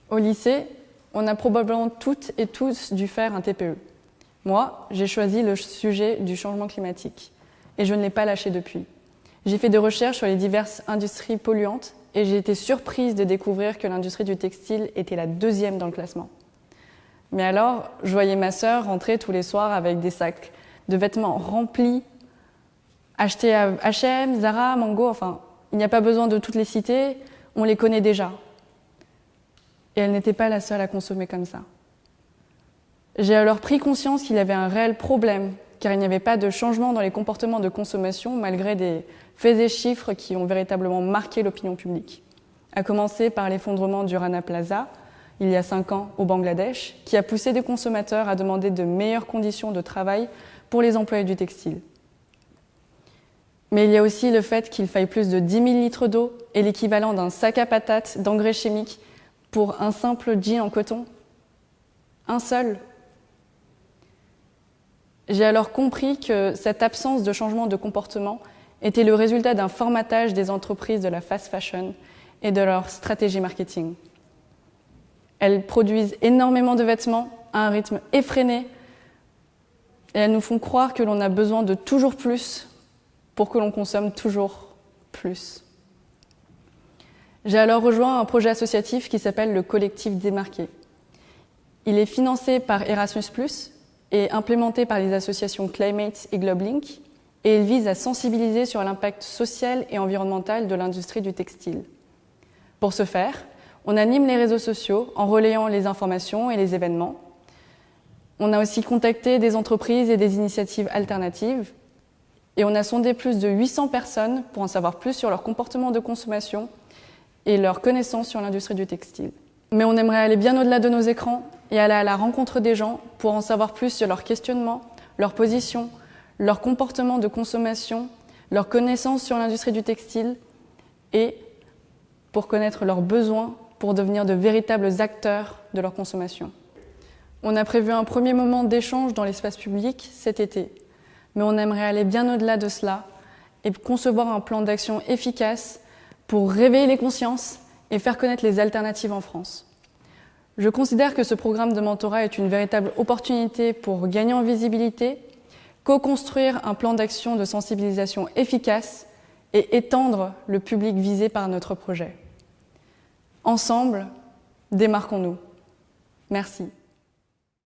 Au lycée, on a probablement toutes et tous dû faire un TPE. Moi, j'ai choisi le sujet du changement climatique et je ne l'ai pas lâché depuis. J'ai fait des recherches sur les diverses industries polluantes et j'ai été surprise de découvrir que l'industrie du textile était la 2e dans le classement. Mais alors, je voyais ma sœur rentrer tous les soirs avec des sacs de vêtements remplis, achetés à H&M, Zara, Mango, enfin, il n'y a pas besoin de toutes les citer, on les connaît déjà. Et elle n'était pas la seule à consommer comme ça. J'ai alors pris conscience qu'il y avait un réel problème, car il n'y avait pas de changement dans les comportements de consommation malgré des faits et chiffres qui ont véritablement marqué l'opinion publique. À commencer par l'effondrement du Rana Plaza, il y a 5 ans au Bangladesh, qui a poussé des consommateurs à demander de meilleures conditions de travail pour les employés du textile. Mais il y a aussi le fait qu'il faille plus de 10 000 litres d'eau et l'équivalent d'un sac à patates d'engrais chimiques pour un simple jean en coton. Un seul. J'ai alors compris que cette absence de changement de comportement était le résultat d'un formatage des entreprises de la fast fashion et de leur stratégie marketing. Elles produisent énormément de vêtements à un rythme effréné et elles nous font croire que l'on a besoin de toujours plus pour que l'on consomme toujours plus. J'ai alors rejoint un projet associatif qui s'appelle le Collectif Démarqué. Il est financé par Erasmus+, et implémenté par les associations Climate et GlobeLink, et il vise à sensibiliser sur l'impact social et environnemental de l'industrie du textile. Pour ce faire, on anime les réseaux sociaux en relayant les informations et les événements. On a aussi contacté des entreprises et des initiatives alternatives, et on a sondé plus de 800 personnes pour en savoir plus sur leur comportement de consommation et leurs connaissances sur l'industrie du textile. Mais on aimerait aller bien au-delà de nos écrans et aller à la rencontre des gens pour en savoir plus sur leurs questionnements, leurs positions, leur comportement de consommation, leurs connaissances sur l'industrie du textile et pour connaître leurs besoins pour devenir de véritables acteurs de leur consommation. On a prévu un premier moment d'échange dans l'espace public cet été, mais on aimerait aller bien au-delà de cela et concevoir un plan d'action efficace pour réveiller les consciences et faire connaître les alternatives en France. Je considère que ce programme de mentorat est une véritable opportunité pour gagner en visibilité, co-construire un plan d'action de sensibilisation efficace et étendre le public visé par notre projet. Ensemble, démarquons-nous. Merci.